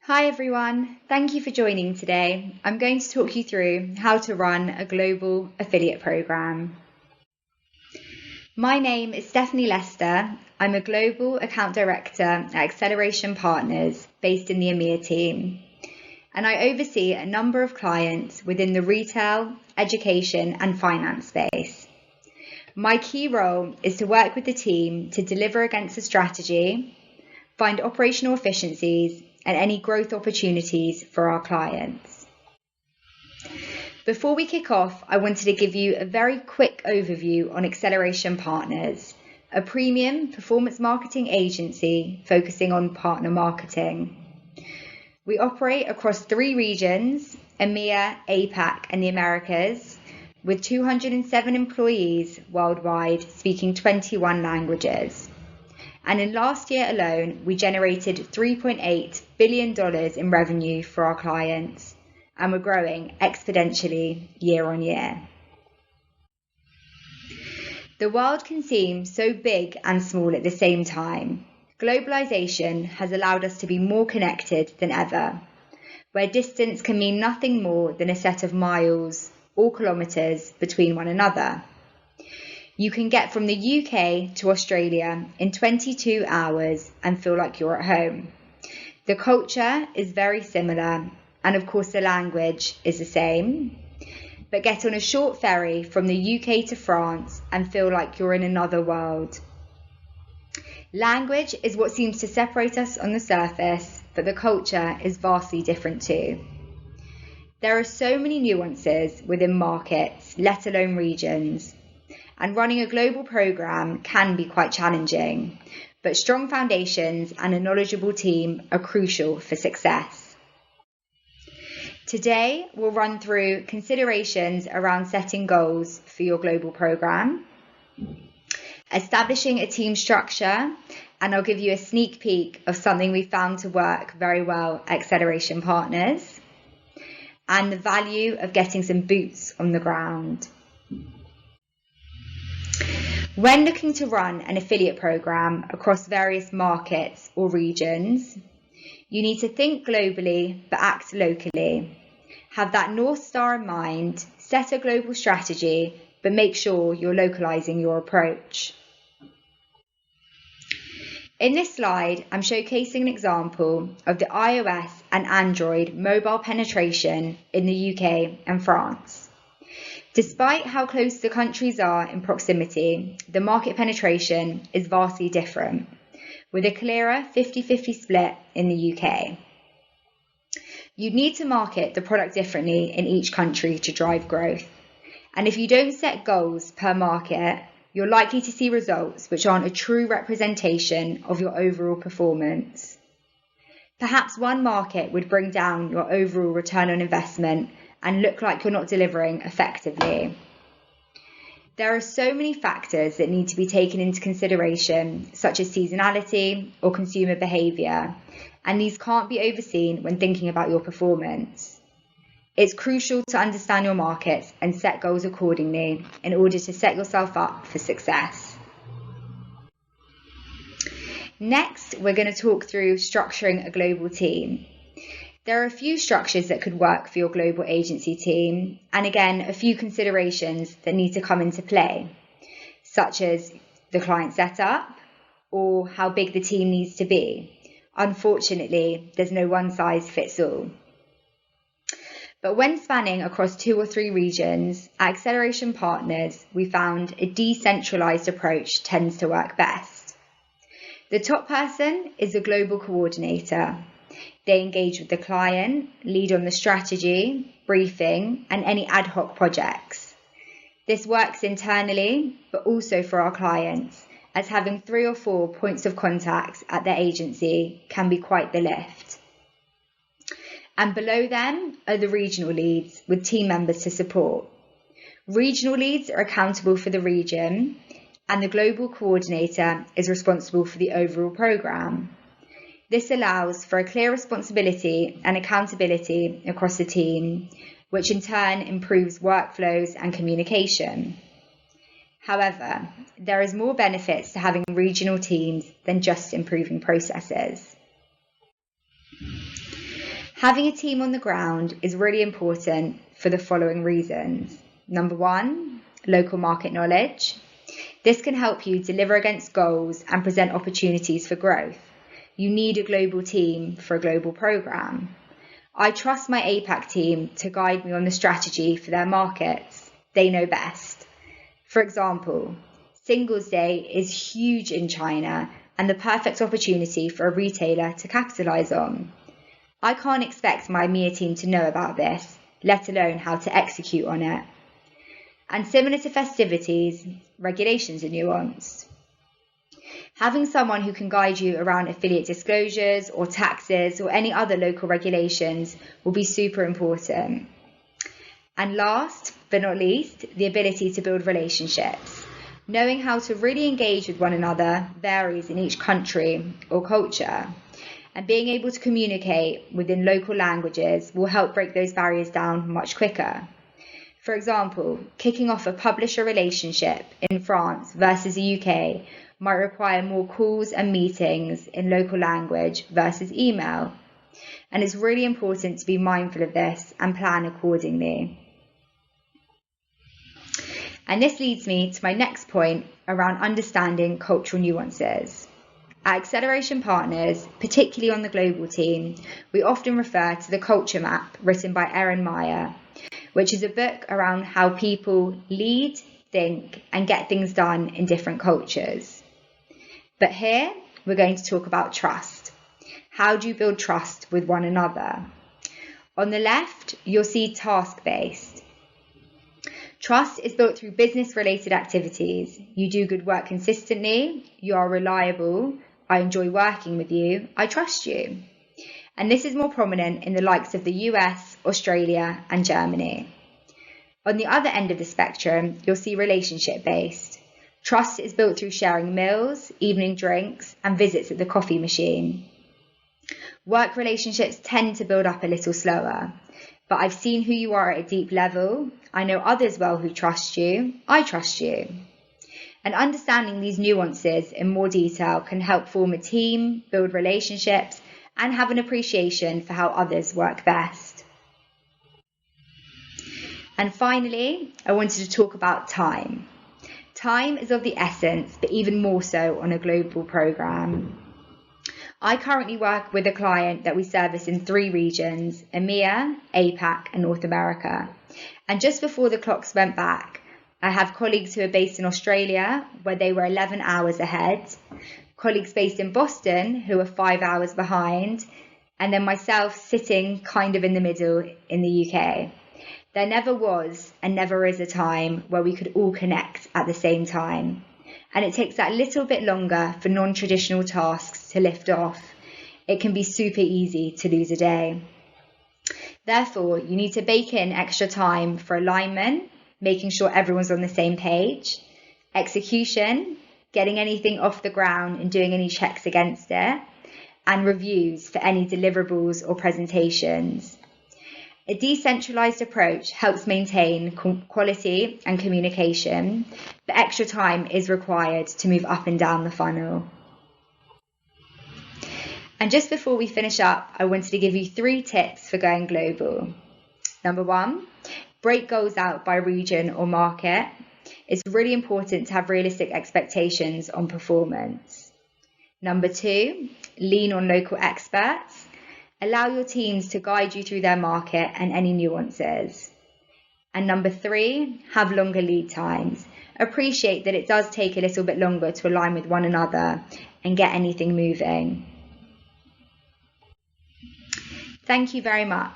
Hi everyone, thank you for joining today. I'm going to talk you through how to run a global affiliate program. My name is Stephanie Lester. I'm a Global Account Director at Acceleration Partners based in the EMEA team, and I oversee a number of clients within the retail, education and finance space. My key role is to work with the team to deliver against the strategy, find operational efficiencies and any growth opportunities for our clients. Before we kick off, I wanted to give you a very quick overview on Acceleration Partners, a premium performance marketing agency focusing on partner marketing. We operate across 3 regions, EMEA, APAC and the Americas, with 207 employees worldwide speaking 21 languages. And in last year alone, we generated $3.8 billion in revenue for our clients, and we're growing exponentially year on year. The world can seem so big and small at the same time. Globalisation has allowed us to be more connected than ever, where distance can mean nothing more than a set of miles or kilometres between one another. You can get from the UK to Australia in 22 hours and feel like you're at home. The culture is very similar, and of course the language is the same. But get on a short ferry from the UK to France and feel like you're in another world. Language is what seems to separate us on the surface, but the culture is vastly different too. There are so many nuances within markets, let alone regions. And running a global program can be quite challenging, but strong foundations and a knowledgeable team are crucial for success. Today, we'll run through considerations around setting goals for your global program, establishing a team structure, and I'll give you a sneak peek of something we found to work very well at Acceleration Partners, and the value of getting some boots on the ground. When looking to run an affiliate program across various markets or regions, you need to think globally but act locally. Have that North Star in mind, set a global strategy, but make sure you're localizing your approach. In this slide, I'm showcasing an example of the iOS and Android mobile penetration in the UK and France. Despite how close the countries are in proximity, the market penetration is vastly different, with a clearer 50-50 split in the UK. You'd need to market the product differently in each country to drive growth. And if you don't set goals per market, you're likely to see results which aren't a true representation of your overall performance. Perhaps one market would bring down your overall return on investment and look like you're not delivering effectively. There are so many factors that need to be taken into consideration, such as seasonality or consumer behaviour, and these can't be overseen when thinking about your performance. It's crucial to understand your markets and set goals accordingly in order to set yourself up for success. Next, we're going to talk through structuring a global team. There are a few structures that could work for your global agency team, and again, a few considerations that need to come into play, such as the client setup or how big the team needs to be. Unfortunately, there's no one size fits all. But when spanning across 2 or 3 regions, at Acceleration Partners, we found a decentralized approach tends to work best. The top person is a global coordinator. They engage with the client, lead on the strategy, briefing, and any ad hoc projects. This works internally, but also for our clients, as having 3 or 4 points of contact at their agency can be quite the lift. And below them are the regional leads with team members to support. Regional leads are accountable for the region, and the global coordinator is responsible for the overall program. This allows for a clear responsibility and accountability across the team, which in turn improves workflows and communication. However, there is more benefits to having regional teams than just improving processes. Having a team on the ground is really important for the following reasons. Number 1, local market knowledge. This can help you deliver against goals and present opportunities for growth. You need a global team for a global program. I trust my APAC team to guide me on the strategy for their markets. They know best. For example, Singles Day is huge in China and the perfect opportunity for a retailer to capitalize on. I can't expect my EMEA team to know about this, let alone how to execute on it. And similar to festivities, regulations are nuanced. Having someone who can guide you around affiliate disclosures or taxes or any other local regulations will be super important. And last but not least, the ability to build relationships. Knowing how to really engage with one another varies in each country or culture. And being able to communicate within local languages will help break those barriers down much quicker. For example, kicking off a publisher relationship in France versus the UK might require more calls and meetings in local language versus email. And it's really important to be mindful of this and plan accordingly. And this leads me to my next point around understanding cultural nuances. At Acceleration Partners, particularly on the global team, we often refer to the culture map written by Erin Meyer, which is a book around how people lead, think, and get things done in different cultures. But here, we're going to talk about trust. How do you build trust with one another? On the left, you'll see task-based. Trust is built through business-related activities. You do good work consistently, you are reliable, I enjoy working with you, I trust you. And this is more prominent in the likes of the US, Australia, and Germany. On the other end of the spectrum, you'll see relationship-based. Trust is built through sharing meals, evening drinks, and visits at the coffee machine. Work relationships tend to build up a little slower, but I've seen who you are at a deep level. I know others well who trust you. I trust you. And understanding these nuances in more detail can help form a team, build relationships, and have an appreciation for how others work best. And finally, I wanted to talk about time. Time is of the essence, but even more so on a global program. I currently work with a client that we service in 3 regions, EMEA, APAC, and North America. And just before the clocks went back, I have colleagues who are based in Australia, where they were 11 hours ahead, colleagues based in Boston, who are 5 hours behind, and then myself sitting kind of in the middle in the UK. There never was and never is a time where we could all connect at the same time. And it takes that little bit longer for non-traditional tasks to lift off. It can be super easy to lose a day. Therefore, you need to bake in extra time for alignment, making sure everyone's on the same page, execution, getting anything off the ground and doing any checks against it, and reviews for any deliverables or presentations. A decentralized approach helps maintain quality and communication, but extra time is required to move up and down the funnel. And just before we finish up, I wanted to give you 3 tips for going global. Number 1, break goals out by region or market. It's really important to have realistic expectations on performance. Number 2, lean on local experts. Allow your teams to guide you through their market and any nuances. And number 3, have longer lead times. Appreciate that it does take a little bit longer to align with one another and get anything moving. Thank you very much.